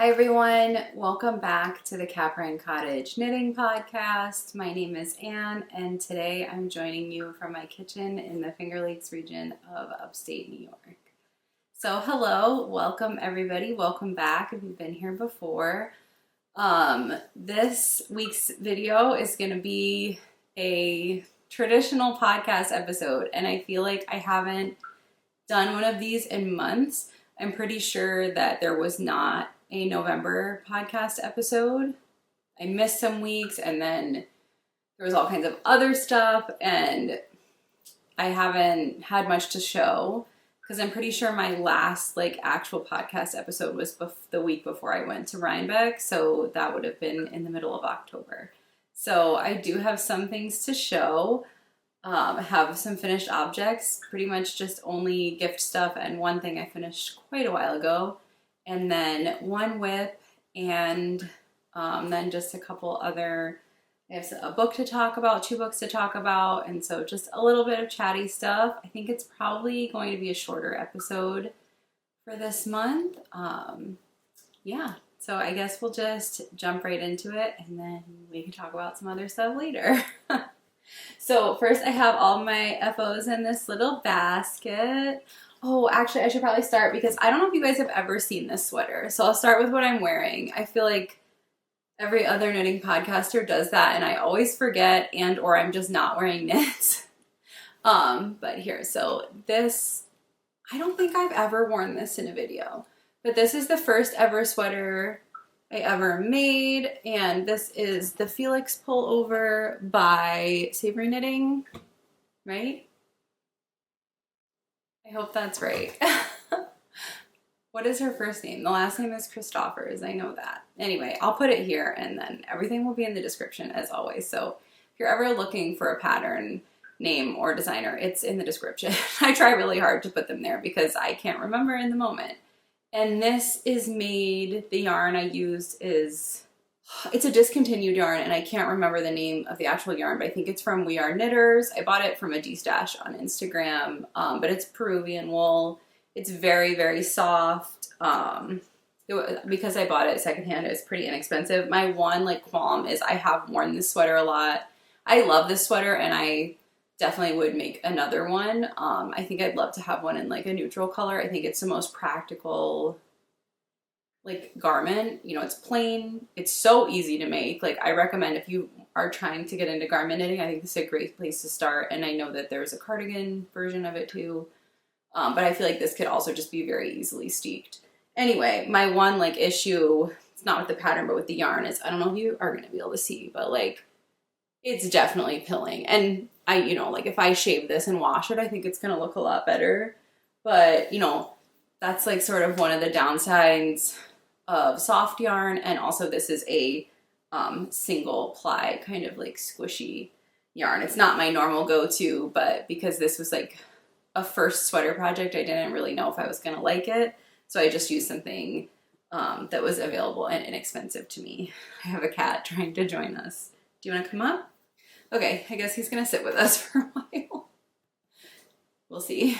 Hi everyone, welcome back to the Caprine Cottage Knitting Podcast. My name is Anne and today I'm joining you from my kitchen in the Finger Lakes region of upstate New York. So hello, welcome everybody, welcome back if you've been here before. This week's video is going to be a traditional podcast episode and I feel like I haven't done one of these in months. I'm pretty sure that there was not a November podcast episode. I missed some weeks and then there was all kinds of other stuff and I haven't had much to show because I'm pretty sure my last actual podcast episode was the week before I went to Rhinebeck, so that would have been in the middle of October. So I do have some things to show. I have some finished objects, pretty much just only gift stuff and one thing I finished quite a while ago. And then one WIP and then just a couple other, I have a book to talk about, 2 books to talk about, and so just a little bit of chatty stuff. I think it's probably going to be a shorter episode for this month. Yeah, so I guess we'll just jump right into it and then we can talk about some other stuff later. So first I have all my FOs in this little basket. Oh, actually, I should probably start because I don't know if you guys have ever seen this sweater. So I'll start with what I'm wearing. I feel like every other knitting podcaster does that and I always forget and or I'm just not wearing knits. But here, so this, I don't think I've ever worn this in a video, but this is the first ever sweater I ever made, and this is the Felix pullover by Savory Knitting, right? I hope that's right. What is her first name? The last name is Christoffers, I know that. Anyway, I'll put it here and then everything will be in the description as always. So if you're ever looking for a pattern name or designer, it's in the description. I try really hard to put them there because I can't remember in the moment. And this is made, the yarn I used is, it's a discontinued yarn and I can't remember the name of the actual yarn, but I think it's from We Are Knitters. I bought it from a D-Stash on Instagram, but it's Peruvian wool. It's very, very soft. Because I bought it secondhand, it was pretty inexpensive. My one qualm is I have worn this sweater a lot. I love this sweater and I definitely would make another one. I think I'd love to have one in a neutral color. I think it's the most practical garment. You know, it's plain, it's so easy to make. I recommend if you are trying to get into garment knitting, I think this is a great place to start. And I know that there's a cardigan version of it too. But I feel like this could also just be very easily steeked. Anyway, my one issue, it's not with the pattern, but with the yarn is, I don't know if you are going to be able to see, but it's definitely pilling. And I, if I shave this and wash it, I think it's going to look a lot better. But, that's sort of one of the downsides of soft yarn. And also this is a single ply kind of squishy yarn. It's not my normal go-to, but because this was a first sweater project, I didn't really know if I was going to like it. So I just used something that was available and inexpensive to me. I have a cat trying to join us. Do you want to come up? Okay, I guess he's going to sit with us for a while. We'll see.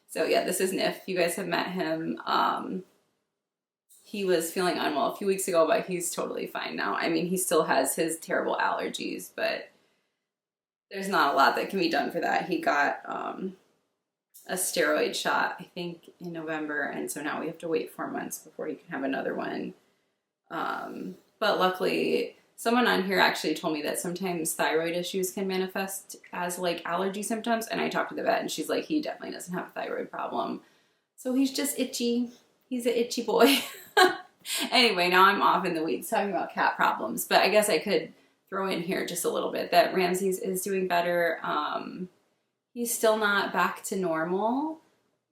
So yeah, this is Nif. You guys have met him. He was feeling unwell a few weeks ago, but he's totally fine now. I mean, he still has his terrible allergies, but there's not a lot that can be done for that. He got a steroid shot, I think, in November, and so now we have to wait 4 months before he can have another one. But luckily, someone on here actually told me that sometimes thyroid issues can manifest as allergy symptoms, and I talked to the vet and she's like, he definitely doesn't have a thyroid problem. So he's just itchy. He's an itchy boy. Anyway, now I'm off in the weeds talking about cat problems, but I guess I could throw in here just a little bit that Ramsey's is doing better. He's still not back to normal,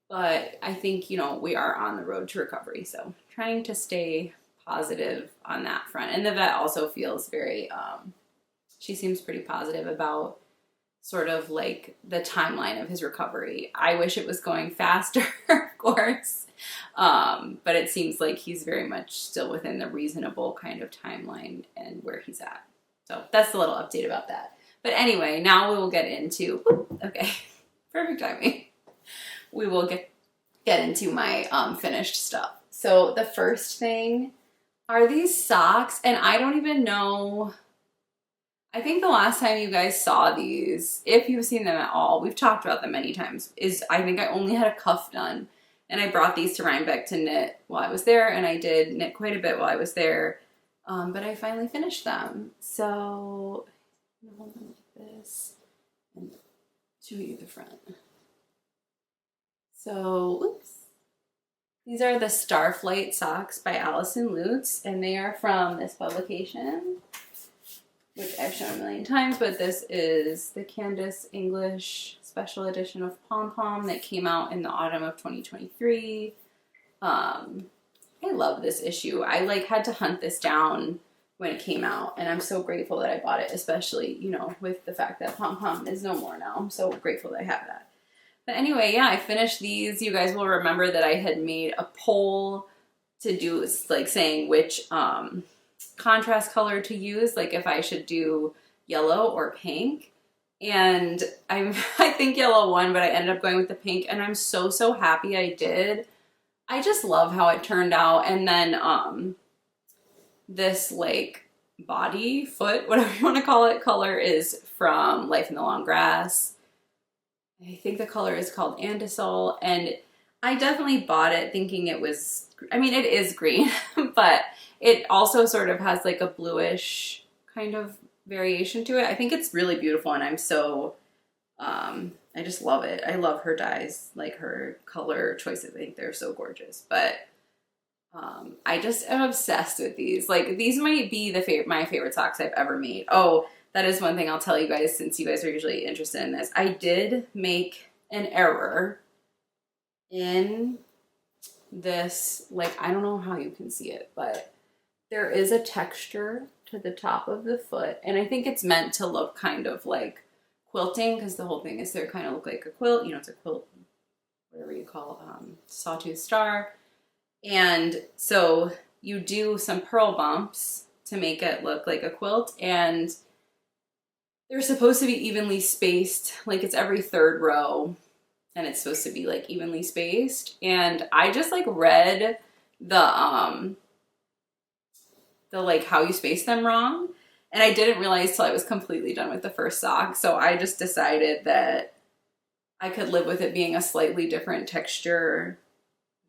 but I think, we are on the road to recovery. So trying to stay positive on that front. And the vet also feels very, she seems pretty positive about sort of the timeline of his recovery. I wish it was going faster, of course. But it seems like he's very much still within the reasonable kind of timeline and where he's at. So that's a little update about that. But anyway, now we will get into, okay, perfect timing. We will get into my finished stuff. So the first thing are these socks, and I don't even know. I think the last time you guys saw these, if you've seen them at all, we've talked about them many times, is I think I only had a cuff done. And I brought these to Rhinebeck to knit while I was there, and I did knit quite a bit while I was there. But I finally finished them. So I'm gonna hold them like this and show you the front. So, oops. These are the Starflight Socks by Allison Lutz, and they are from this publication, which I've shown a million times, but this is the Candace English special edition of Pompom that came out in the autumn of 2023. I love this issue. I like had to hunt this down when it came out, and I'm so grateful that I bought it, especially, you know, with the fact that Pompom is no more now. I'm so grateful that I have that. But anyway, yeah, I finished these. You guys will remember that I had made a poll to do, like, saying which contrast color to use, like if I should do yellow or pink. And I think yellow won, but I ended up going with the pink, and I'm so happy I did. I just love how it turned out. And then this like body, foot, whatever you want to call it, color is from Life in the Long Grass. I think the color is called Andesol, and I definitely bought it thinking it was, I mean, it is green, but it also sort of has like a bluish kind of variation to it. I think it's really beautiful, and I'm so, I just love it. I love her dyes, like her color choices. I think they're so gorgeous, but I just am obsessed with these. Like, these might be my favorite socks I've ever made. Oh, that is one thing I'll tell you guys, since you guys are usually interested in this. I did make an error in this, like, I don't know how you can see it, but there is a texture to the top of the foot, and I think it's meant to look kind of like quilting, because the whole thing is they kind of look like a quilt. You know, it's a quilt, whatever you call sawtooth star. And so you do some purl bumps to make it look like a quilt, and they're supposed to be evenly spaced, like it's every third row, and it's supposed to be like evenly spaced. And I just like read the like how you space them wrong, and I didn't realize till I was completely done with the first sock. So I just decided that I could live with it being a slightly different texture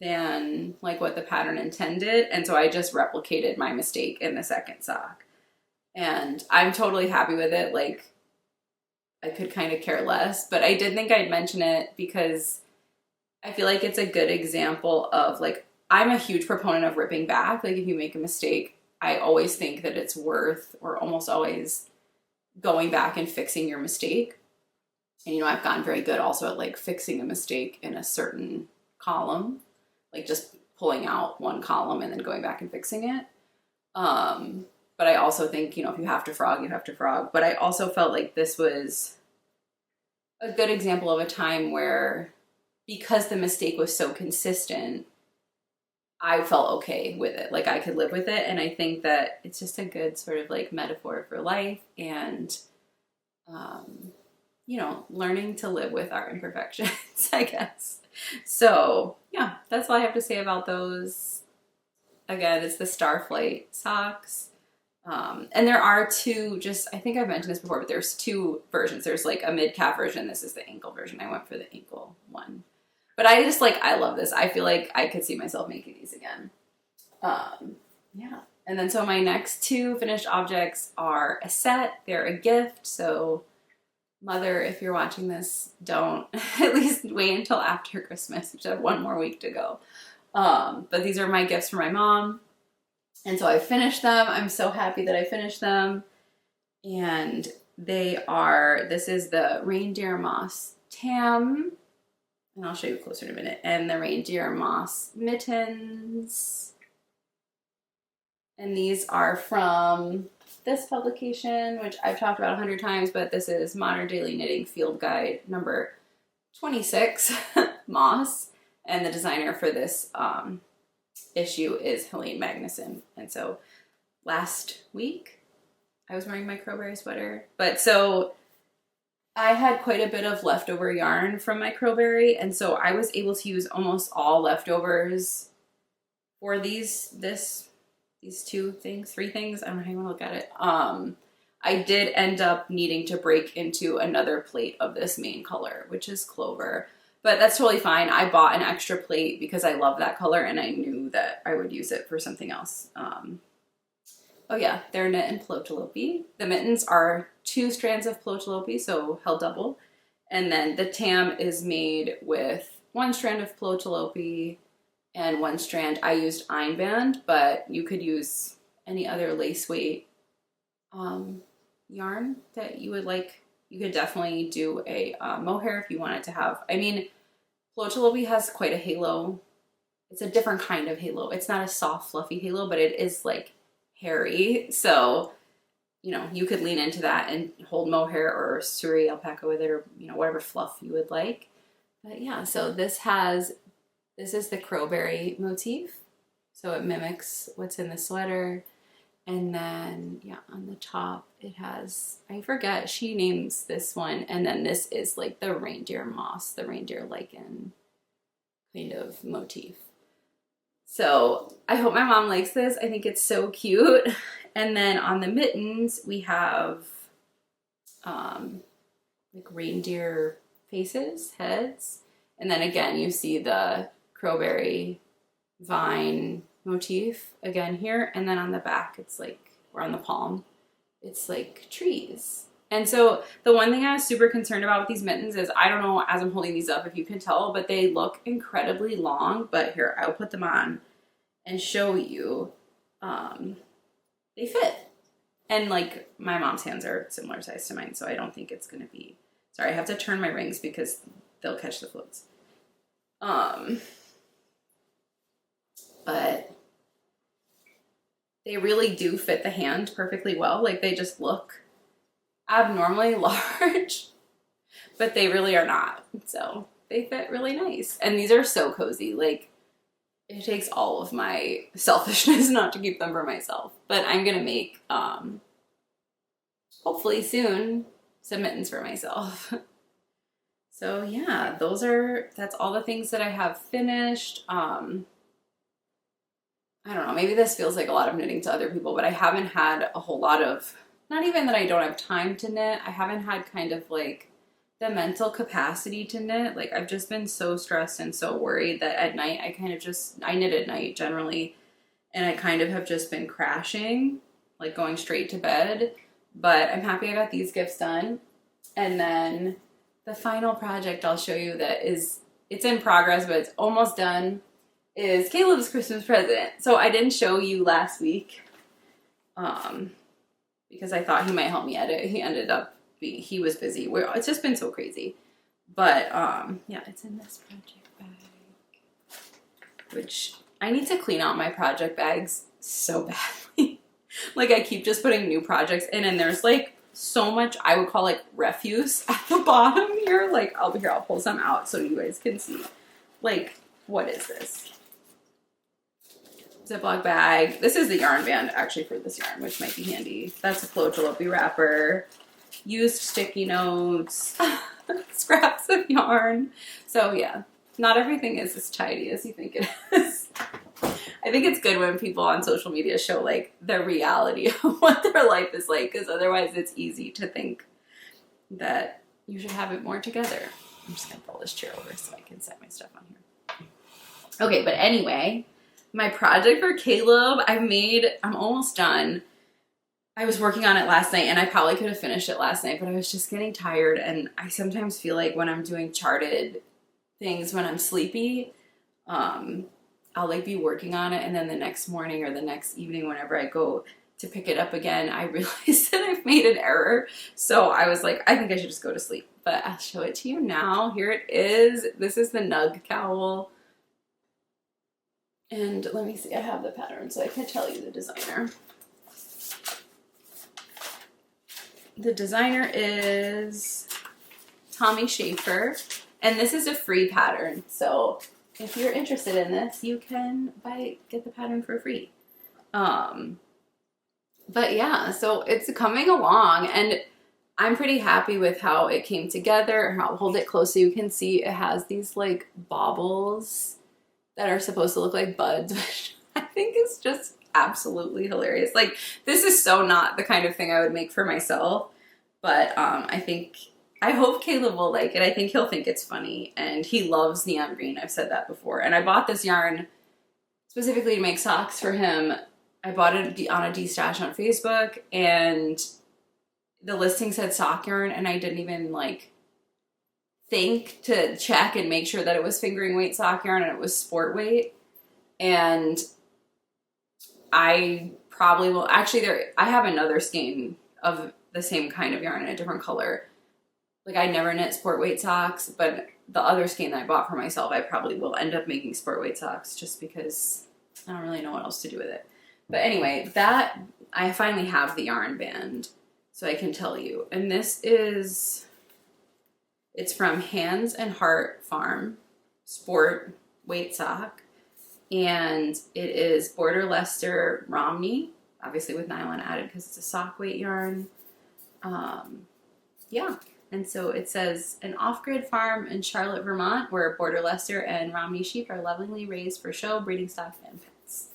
than like what the pattern intended, and so I just replicated my mistake in the second sock, and I'm totally happy with it. Like, I could kind of care less, but I did think I'd mention it because I feel like it's a good example of, like, I'm a huge proponent of ripping back. Like, if you make a mistake, I always think that it's worth, or almost always, going back and fixing your mistake. And, you know, I've gotten very good also at like fixing a mistake in a certain column, like just pulling out one column and then going back and fixing it. But I also think, you know, if you have to frog, you have to frog. But I also felt like this was a good example of a time where, because the mistake was so consistent, I felt okay with it. Like, I could live with it. And I think that it's just a good sort of like metaphor for life, and, you know, learning to live with our imperfections, I guess. So yeah, that's all I have to say about those. Again, it's the Starflight Socks. And there are two, I think I've mentioned this before, but there's two versions. There's like a mid-calf version. This is the ankle version. I went for the ankle one. But I just like, I love this. I feel like I could see myself making these again. Yeah. And then so my next two finished objects are a set. They're a gift. So Mother, if you're watching this, don't, at least wait until after Christmas. You should have one more week to go. But these are my gifts for my mom. And so I finished them. I'm so happy that I finished them. And they are, this is the Reindeer Moss Tam, and I'll show you closer in a minute, and the Reindeer Moss Mittens. And these are from this publication, which I've talked about 100 times, but this is Modern Daily Knitting Field Guide number 26, Moss. And the designer for this issue is Helene Magnuson. And so last week I was wearing my crowberry sweater, but so I had quite a bit of leftover yarn from my crowberry, and so I was able to use almost all leftovers for these two things, three things, I don't know how you want to look at it. I did end up needing to break into another plate of this main color, which is Clover. But that's totally fine. I bought an extra plate because I love that color and I knew that I would use it for something else. Oh yeah, they're knit in Plotalopi. The mittens are 2 strands of Plotalopi, so held double. And then the tam is made with 1 strand of Plotalopi and 1 strand. I used Einband, but you could use any other lace weight yarn that you would like. You could definitely do a mohair if you wanted to have. I mean, Plotalopi has quite a halo. It's a different kind of halo. It's not a soft, fluffy halo, but it is like hairy. So, you know, you could lean into that and hold mohair or suri alpaca with it, or, you know, whatever fluff you would like. But yeah, so this is the crowberry motif. So it mimics what's in the sweater. And then, yeah, on the top it has, I forget, she names this one. And then this is like the reindeer moss, the reindeer lichen kind of motif. So I hope my mom likes this. I think it's so cute. And then on the mittens, we have like reindeer faces, heads. And then again, you see the crowberry vine motif again here. And then on the back, it's like, or on the palm, it's like trees. And so the one thing I was super concerned about with these mittens is, I don't know, as I'm holding these up if you can tell, but they look incredibly long. But here, I'll put them on and show you. They fit. And like, my mom's hands are similar size to mine, so I don't think it's gonna be, sorry, I have to turn my rings because they'll catch the floats. But they really do fit the hand perfectly well. Like, they just look abnormally large, but they really are not. So they fit really nice. And these are so cozy. Like, it takes all of my selfishness not to keep them for myself. But I'm gonna make, hopefully soon, some mittens for myself. So yeah, that's all the things that I have finished. I don't know, maybe this feels like a lot of knitting to other people, but I haven't had a whole lot of, not even that I don't have time to knit, I haven't had kind of like the mental capacity to knit. Like, I've just been so stressed and so worried that at night I knit at night generally, and I kind of have just been crashing, like going straight to bed. But I'm happy I got these gifts done. And then the final project I'll show you that it's in progress, but it's almost done, is Caleb's Christmas present. So I didn't show you last week because I thought he might help me edit. He ended up he was busy. It's just been so crazy. But yeah, it's in this project bag, which I need to clean out my project bags so badly. Like, I keep just putting new projects in, and there's like so much I would call like refuse at the bottom here. Like, I'll pull some out so you guys can see. Like, what is this? Ziploc bag. This is the yarn band actually for this yarn, which might be handy. That's a Plotalopi wrapper. Used sticky notes. Scraps of yarn. So yeah, not everything is as tidy as you think it is. I think it's good when people on social media show like the reality of what their life is like, because otherwise it's easy to think that you should have it more together. I'm just gonna pull this chair over so I can set my stuff on here. Okay, but anyway, my project for Caleb, I'm almost done. I was working on it last night, and I probably could have finished it last night, but I was just getting tired, and I sometimes feel like when I'm doing charted things when I'm sleepy, I'll like be working on it, and then the next morning or the next evening whenever I go to pick it up again, I realize that I've made an error. So I was like, I think I should just go to sleep. But I'll show it to you now. Here it is. This is the Knug Cowl. And let me see, I have the pattern so I can tell you the designer. The designer is Tommy Schaefer, and this is a free pattern. So if you're interested in this, you can get the pattern for free. But yeah, so it's coming along, and I'm pretty happy with how it came together. I'll hold it close so you can see it has these like baubles that are supposed to look like buds, which think is just absolutely hilarious. Like, this is so not the kind of thing I would make for myself, but I hope Caleb will like it. I think he'll think it's funny, and he loves neon green. I've said that before. And I bought this yarn specifically to make socks for him. I bought it on a D-stash on Facebook, and the listing said sock yarn, and I didn't even like think to check and make sure that it was fingering weight sock yarn and it was sport weight. And I probably will actually I have another skein of the same kind of yarn in a different color. Like, I never knit sport weight socks, but the other skein that I bought for myself, I probably will end up making sport weight socks just because I don't really know what else to do with it. But anyway, that I finally have the yarn band, so I can tell you. And this is, it's from Hands and Heart Farm sport weight sock, and it is Border Leicester Romney, obviously with nylon added because it's a sock weight yarn. Yeah. And so it says, an off-grid farm in Charlotte, Vermont, where Border Leicester and Romney sheep are lovingly raised for show, breeding stock, and pets.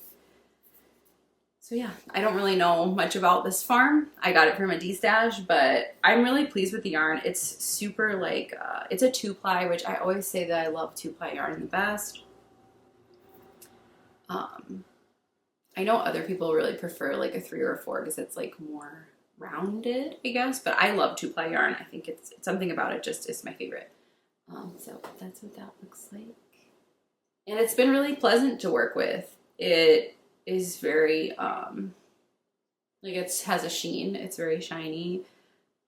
So yeah, I don't really know much about this farm. I got it from a D-stash, but I'm really pleased with the yarn. It's super like, it's a 2-ply, which I always say that I love 2-ply yarn the best. I know other people really prefer like a 3 or a 4 because it's like more rounded, I guess, but I love 2-ply yarn. I think it's something about it just is my favorite. So that's what that looks like. And it's been really pleasant to work with. It is very, like it has a sheen. It's very shiny.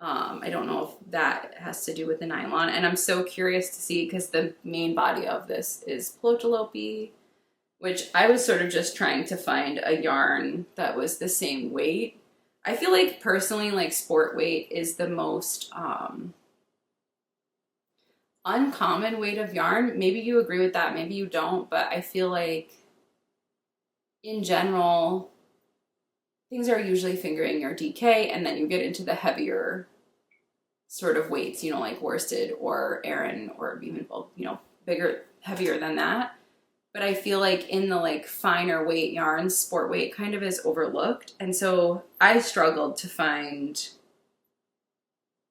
I don't know if that has to do with the nylon. And I'm so curious to see, because the main body of this is Plotalope, which I was sort of just trying to find a yarn that was the same weight. I feel like personally, like sport weight is the most uncommon weight of yarn. Maybe you agree with that, maybe you don't, but I feel like in general, things are usually fingering your DK, and then you get into the heavier sort of weights, you know, like worsted or Aran or even, you know, bigger, heavier than that. But I feel like in the like finer weight yarns, sport weight kind of is overlooked. And so I struggled to find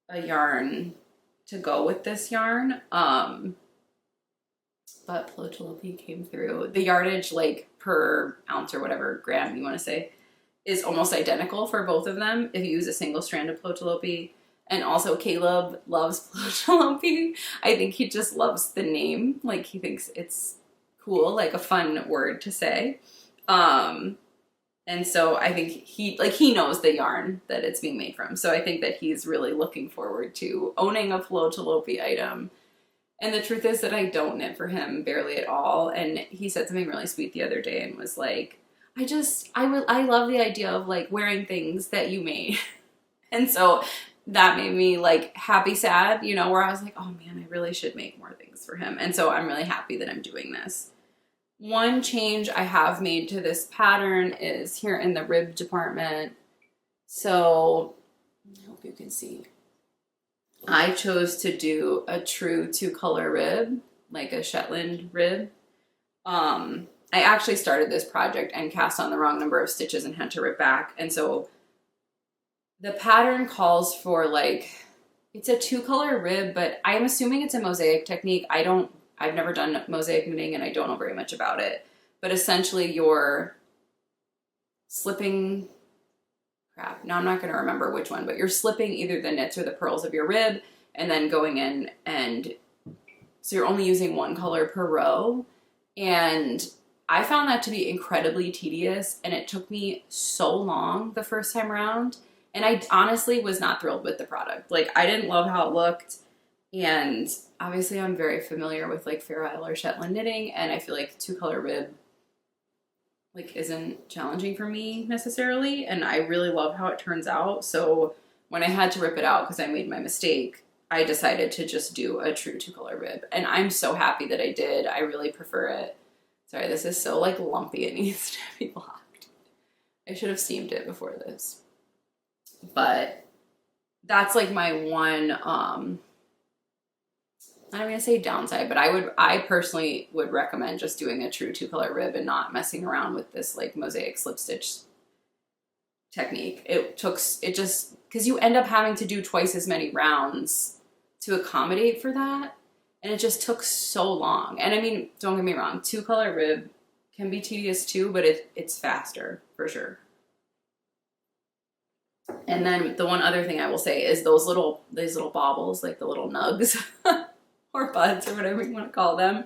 a yarn to go with this yarn. But Plotalope came through. The yardage, like per ounce or whatever gram you want to say, is almost identical for both of them if you use a single strand of Plotalope. And also Caleb loves Plotalope. I think he just loves the name. Like, he thinks it's cool, like a fun word to say. And so I think he knows the yarn that it's being made from. So I think that he's really looking forward to owning a Plotalope item. And the truth is that I don't knit for him barely at all. And he said something really sweet the other day and was like, I love the idea of like wearing things that you made. And so that made me like happy, sad, you know, where I was like, oh man, I really should make more things for him. And so I'm really happy that I'm doing this. One change I have made to this pattern is here in the rib department. So I hope you can see. I chose to do a true 2-color rib, like a Shetland rib. I actually started this project and cast on the wrong number of stitches and had to rip back. And so the pattern calls for like, it's a 2-color rib, but I'm assuming it's a mosaic technique. I've never done mosaic knitting and I don't know very much about it. But essentially you're slipping, crap, now I'm not going to remember which one, but you're slipping either the knits or the purls of your rib and then going in, and so you're only using 1 color per row. And I found that to be incredibly tedious, and it took me so long the first time around. And I honestly was not thrilled with the product. Like, I didn't love how it looked. And obviously I'm very familiar with like Fair Isle or Shetland knitting, and I feel like 2-color rib like isn't challenging for me necessarily, and I really love how it turns out. So when I had to rip it out because I made my mistake, I decided to just do a true 2-color rib, and I'm so happy that I did. I really prefer it. Sorry, this is so like lumpy, it needs to be blocked. I should have steamed it before this. But that's like my one I'm going to say downside, but I personally would recommend just doing a true 2-color rib and not messing around with this like mosaic slip stitch technique. Because you end up having to do twice as many rounds to accommodate for that. And it just took so long. And I mean, don't get me wrong, 2-color rib can be tedious too, but it's faster for sure. And then the one other thing I will say is these little baubles, like the little nugs or buds or whatever you want to call them,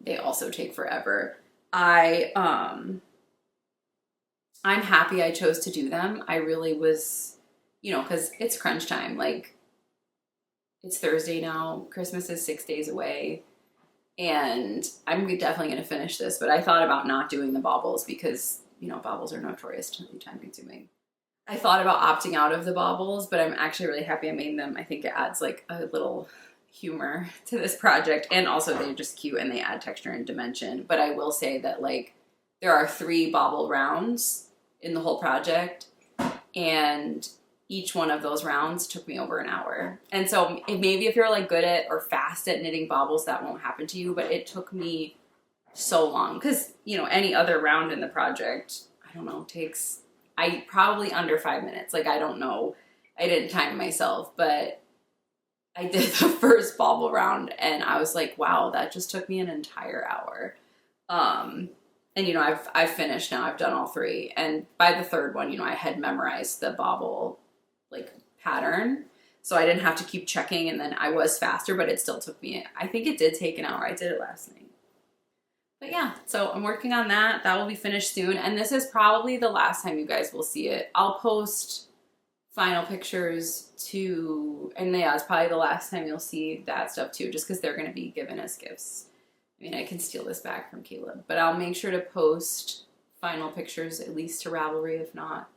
they also take forever. I'm happy I chose to do them. I really was, you know, because it's crunch time. Like, it's Thursday now. Christmas is 6 days away. And I'm definitely going to finish this. But I thought about not doing the baubles because, you know, baubles are notoriously time consuming. I thought about opting out of the baubles, but I'm actually really happy I made them. I think it adds like a little humor to this project. And also they're just cute and they add texture and dimension. But I will say that like there are 3 bauble rounds in the whole project. And each one of those rounds took me over an hour. And so maybe if you're like good at or fast at knitting baubles, that won't happen to you. But it took me so long because, you know, any other round in the project, I don't know, takes probably under 5 minutes. Like, I don't know. I didn't time myself, but I did the first bauble round and I was like, wow, that just took me an entire hour. And, you know, I've finished now. I've done all 3. And by the 3rd one, you know, I had memorized the bauble, like, pattern. So I didn't have to keep checking. And then I was faster, but it still took me, I think it did take an hour. I did it last night. But yeah, so I'm working on that. That will be finished soon. And this is probably the last time you guys will see it. I'll post final pictures too. And yeah, it's probably the last time you'll see that stuff too, just because they're going to be given as gifts. I mean, I can steal this back from Caleb, but I'll make sure to post final pictures, at least to Ravelry, if not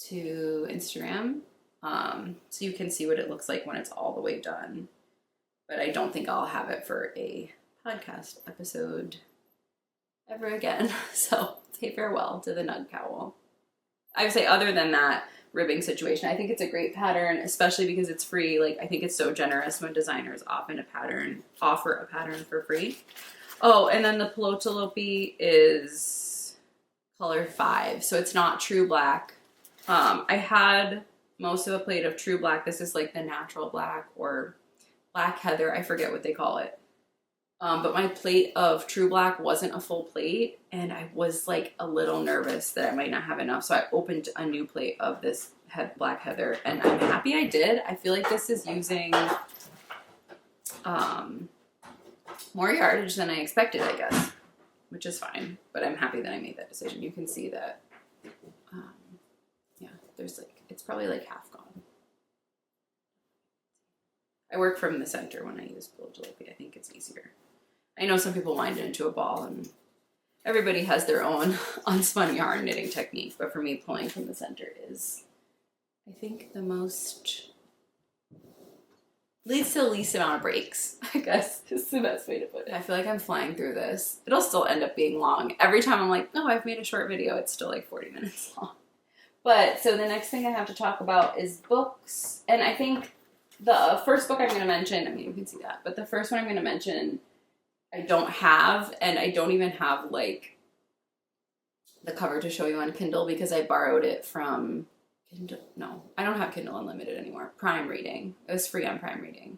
to Instagram, so you can see what it looks like when it's all the way done. But I don't think I'll have it for a podcast episode ever again. So say farewell to the Knug Cowl. I would say other than that ribbing situation, I think it's a great pattern, especially because it's free. Like, I think it's so generous when designers offer a pattern for free. Oh, and then the Pelotalope is color 5, so it's not true black. I had most of a plate of true black. This is like the natural black or black heather. I forget what they call it. But my plate of true black wasn't a full plate, and I was like a little nervous that I might not have enough. So I opened a new plate of this black heather, and I'm happy I did. I feel like this is using more yardage than I expected, I guess, which is fine. But I'm happy that I made that decision. You can see that, yeah, there's like, it's probably like half gone. I work from the center when I use Pelotalope. I think it's easier. I know some people wind it into a ball, and everybody has their own unspun yarn knitting technique, but for me, pulling from the center is, I think, the most, leads to the least amount of breaks, I guess, is the best way to put it. I feel like I'm flying through this. It'll still end up being long. Every time I'm like, oh, I've made a short video, it's still like 40 minutes long. But, so the next thing I have to talk about is books, and I think the first book I'm going to mention, I mean, you can see that, but the first one I'm going to mention, I don't have, and I don't even have, like, the cover to show you on Kindle because I borrowed it from Kindle. No, I don't have Kindle Unlimited anymore. Prime Reading. It was free on Prime Reading.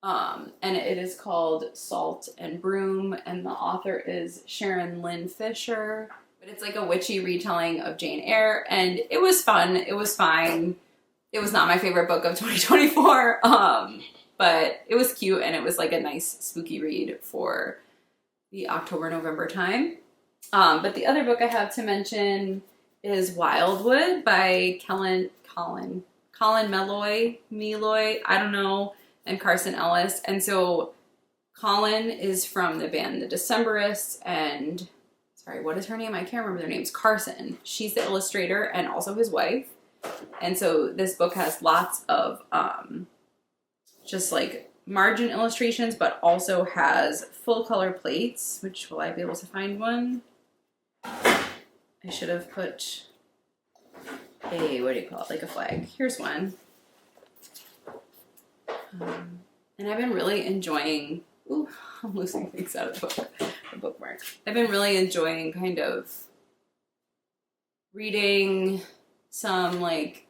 And it is called Salt and Broom, and the author is Sharon Lynn Fisher. But it's like a witchy retelling of Jane Eyre, and it was fun. It was fine. It was not my favorite book of 2024, but it was cute, and it was like a nice spooky read for the October-November time. But the other book I have to mention is Wildwood by Colin Meloy, I don't know, and Carson Ellis. And so Colin is from the band The Decemberists, and sorry, what is her name? I can't remember their names. Carson. She's the illustrator and also his wife. And so this book has lots of just like margin illustrations, but also has full color plates, which will I be able to find one? I should have put a, what do you call it? Like a flag. Here's one. And I've been really enjoying, ooh, I'm losing things out of the bookmark. I've been really enjoying kind of reading some, like,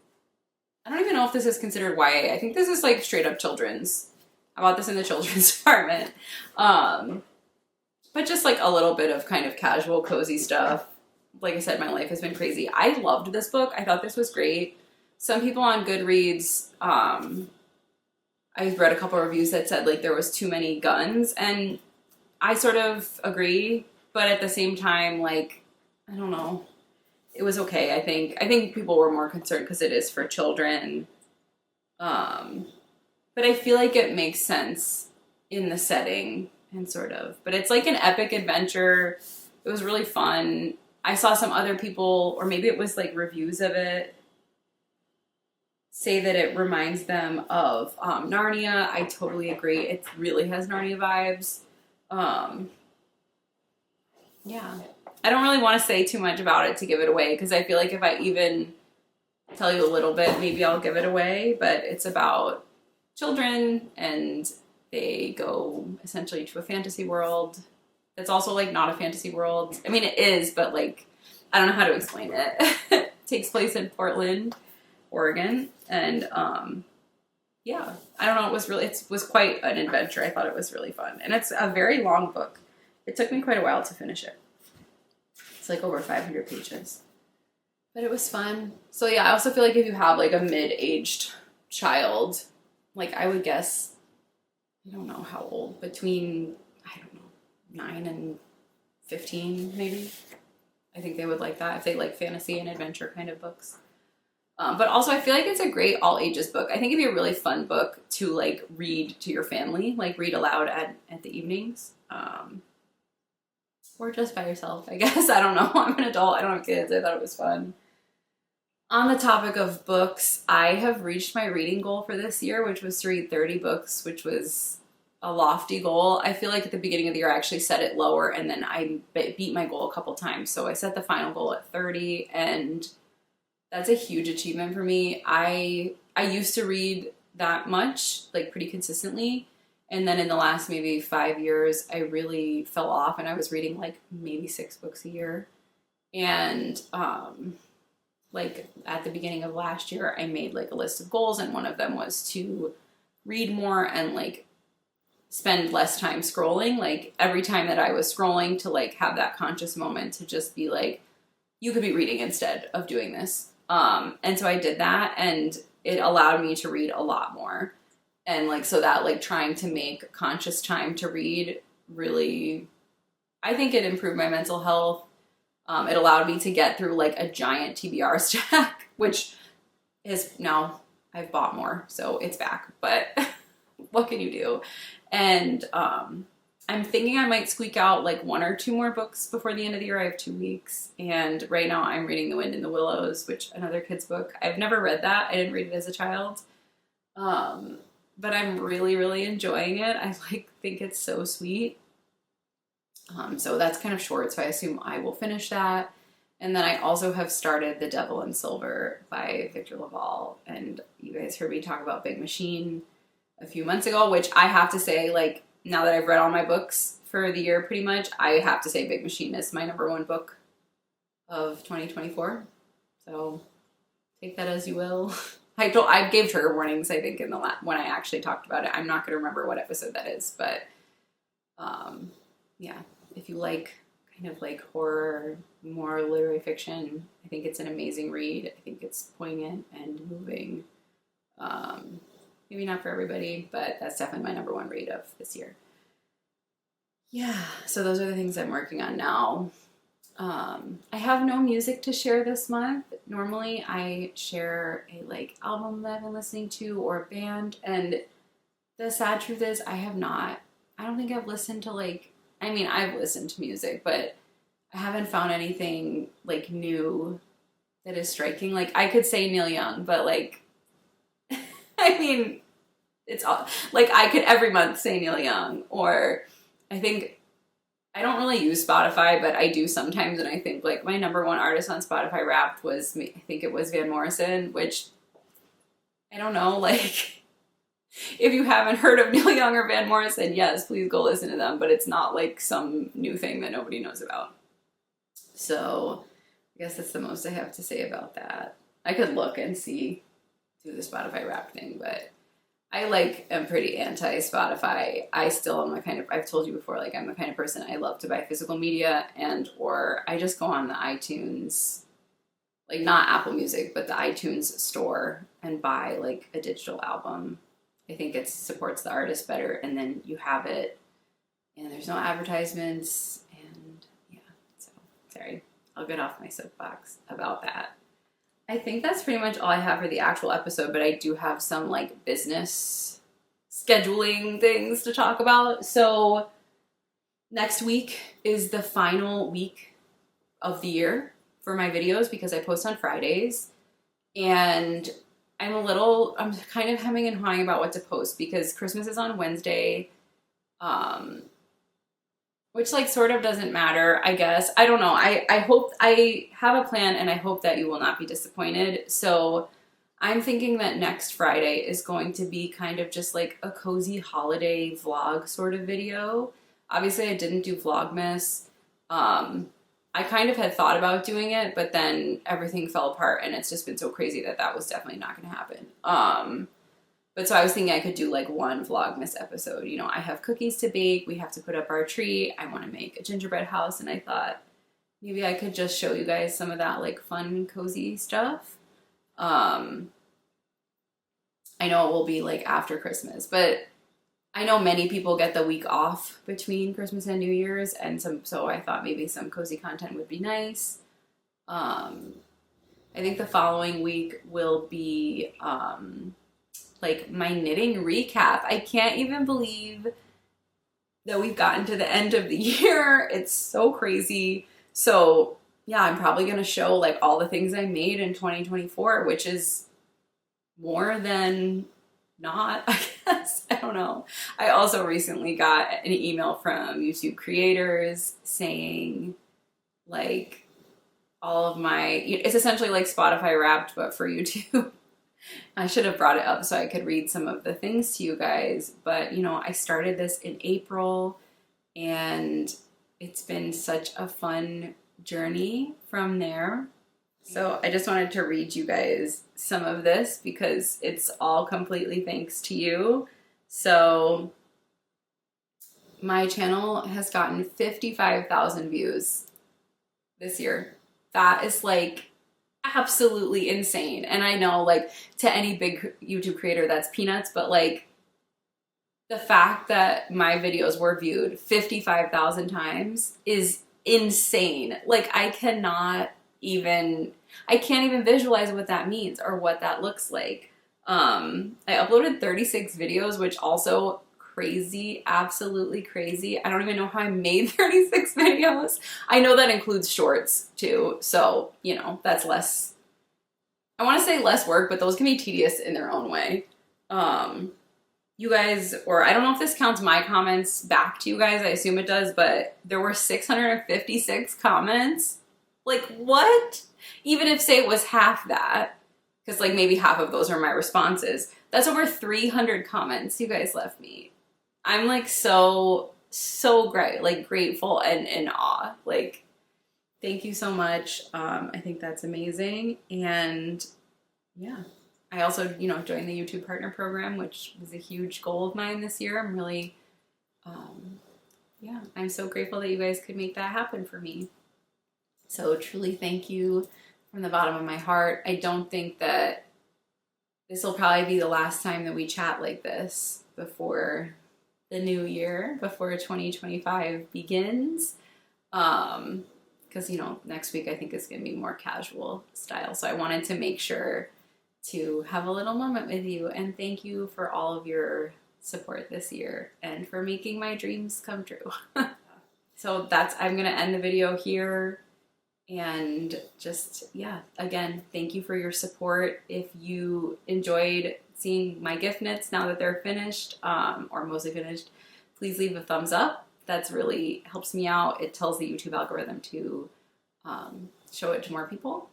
I don't even know if this is considered YA. I think this is like straight up children's. I bought this in the children's department. But just like a little bit of kind of casual, cozy stuff. Like I said, my life has been crazy. I loved this book. I thought this was great. Some people on Goodreads, I read a couple of reviews that said like there was too many guns, and I sort of agree, but at the same time, like, I don't know. It was okay, I think. I think people were more concerned because it is for children. But I feel like it makes sense in the setting and sort of. But it's like an epic adventure. It was really fun. I saw some other people, or maybe it was like reviews of it, say that it reminds them of Narnia. I totally agree. It really has Narnia vibes. Yeah. I don't really want to say too much about it to give it away, because I feel like if I even tell you a little bit, maybe I'll give it away. But it's about children, and they go essentially to a fantasy world that's also like not a fantasy world. I mean, it is, but like, I don't know how to explain it. It takes place in Portland, Oregon, and yeah, I don't know. It was quite an adventure. I thought it was really fun, and it's a very long book. It took me quite a while to finish it. It's like over 500 pages, but it was fun. So yeah, I also feel like if you have like a mid-aged child, like I would guess, I don't know how old, between, I don't know, 9 and 15 maybe. I think they would like that if they like fantasy and adventure kind of books. But also I feel like it's a great all ages book. I think it'd be a really fun book to like read to your family, like read aloud at the evenings. Or just by yourself, I guess. I don't know. I'm an adult. I don't have kids. I thought it was fun. On the topic of books, I have reached my reading goal for this year, which was to read 30 books, which was a lofty goal. I feel like at the beginning of the year, I actually set it lower, and then I beat my goal a couple times. So I set the final goal at 30, and that's a huge achievement for me. I used to read that much, like pretty consistently. And then in the last maybe 5 years, I really fell off, and I was reading like maybe 6 books a year. And like at the beginning of last year, I made like a list of goals, and one of them was to read more and like spend less time scrolling. Like every time that I was scrolling, to like have that conscious moment to just be like, you could be reading instead of doing this. And so I did that, and it allowed me to read a lot more. And like, so that like trying to make conscious time to read really, I think it improved my mental health. It allowed me to get through like a giant TBR stack, which is now I've bought more, so it's back, but what can you do? And I'm thinking I might squeak out like 1 or 2 more books before the end of the year. I have 2 weeks, and right now I'm reading The Wind in the Willows, which another kid's book. I've never read that. I didn't read it as a child. But I'm really, really enjoying it. I like think it's so sweet. So that's kind of short, so I assume I will finish that. And then I also have started The Devil in Silver by Victor LaValle. And you guys heard me talk about Big Machine a few months ago, which I have to say, like, now that I've read all my books for the year pretty much, I have to say Big Machine is my #1 book of 2024. So take that as you will. I gave trigger warnings, I think, in the when I actually talked about it. I'm not going to remember what episode that is, but yeah, if you like kind of like horror, more literary fiction, I think it's an amazing read. I think it's poignant and moving. Maybe not for everybody, but that's definitely my #1 read of this year. Yeah, so those are the things I'm working on now. I have no music to share this month. Normally I share a like album that I've been listening to or a band, and the sad truth is I don't think I've listened to like, I mean, I've listened to music, but I haven't found anything like new that is striking. Like I could say Neil Young, but like, I mean, it's all like I could every month say Neil Young, or I think I don't really use Spotify, but I do sometimes, and I think like my #1 artist on Spotify Wrapped was, I think it was Van Morrison, which I don't know, like if you haven't heard of Neil Young or Van Morrison, yes, please go listen to them, but it's not like some new thing that nobody knows about. So I guess that's the most I have to say about that. I could look and see through the Spotify Wrapped thing, but I am pretty anti-Spotify. I still am I've told you before, I'm the kind of person, I love to buy physical media, and or I just go on the iTunes, not Apple Music, but the iTunes store and buy a digital album. I think it supports the artist better, and then you have it, and there's no advertisements, and yeah, so, sorry. I'll get off my soapbox about that. I think that's pretty much all I have for the actual episode, but I do have some, business scheduling things to talk about. So, next week is the final week of the year for my videos because I post on Fridays, and I'm kind of hemming and hawing about what to post because Christmas is on Wednesday, which sort of doesn't matter, I guess. I don't know. I hope I have a plan, and I hope that you will not be disappointed. So I'm thinking that next Friday is going to be kind of just a cozy holiday vlog sort of video. Obviously I didn't do Vlogmas. I kind of had thought about doing it, but then everything fell apart, and it's just been so crazy that was definitely not going to happen. But so I was thinking I could do one Vlogmas episode. I have cookies to bake. We have to put up our tree. I want to make a gingerbread house, and I thought maybe I could just show you guys some of that fun, cozy stuff. I know it will be after Christmas, but I know many people get the week off between Christmas and New Year's, and so I thought maybe some cozy content would be nice. I think the following week will be my knitting recap. I can't even believe that we've gotten to the end of the year. It's so crazy. So yeah, I'm probably going to show all the things I made in 2024, which is more than not, I guess. I don't know. I also recently got an email from YouTube creators saying all of it's essentially Spotify Wrapped, but for YouTube. I should have brought it up so I could read some of the things to you guys, but I started this in April, and it's been such a fun journey from there. So I just wanted to read you guys some of this because it's all completely thanks to you. So my channel has gotten 55,000 views this year. That is absolutely insane. And I know to any big YouTube creator that's peanuts, but the fact that my videos were viewed 55,000 times is insane. I can't even visualize what that means or what that looks like. I uploaded 36 videos, which also crazy, absolutely crazy. I don't even know how I made 36 videos. I know that includes shorts too, so that's less, I want to say less work, but those can be tedious in their own way. You guys, or I don't know if this counts my comments back to you guys, I assume it does, but there were 656 comments. What? Even if say it was half that, because maybe half of those are my responses, that's over 300 comments you guys left me. I'm so great, grateful and in awe. Thank you so much. I think that's amazing. And yeah, I also, joined the YouTube Partner Program, which was a huge goal of mine this year. I'm really, I'm so grateful that you guys could make that happen for me. So truly thank you from the bottom of my heart. I don't think that this will probably be the last time that we chat like this before the new year, before 2025 begins. Because, next week I think is going to be more casual style. So I wanted to make sure to have a little moment with you, and thank you for all of your support this year and for making my dreams come true. So I'm going to end the video here. And just, again, thank you for your support. If you enjoyed seeing my gift knits now that they're finished, or mostly finished, please leave a thumbs up. That's really helps me out. It tells the YouTube algorithm to show it to more people.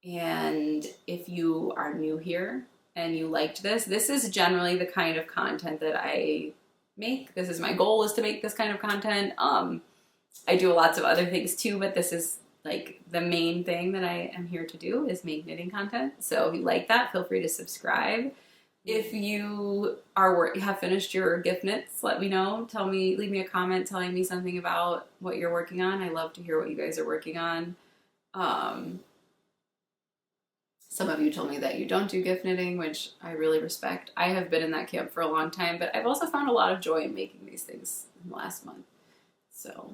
And if you are new here, and you liked this, this is generally the kind of content that I make. This is my goal, is to make this kind of content. I do lots of other things too, but this is like the main thing that I am here to do, is make knitting content. So if you like that, feel free to subscribe. If you have finished your gift knits, let me know. Leave me a comment telling me something about what you're working on. I love to hear what you guys are working on. Some of you told me that you don't do gift knitting, which I really respect. I have been in that camp for a long time, but I've also found a lot of joy in making these things in the last month. So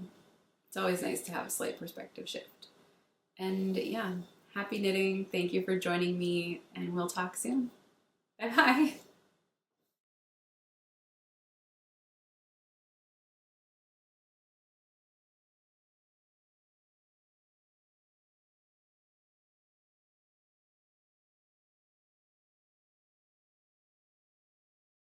it's always nice to have a slight perspective shift. And yeah, happy knitting. Thank you for joining me, and we'll talk soon. Bye-bye.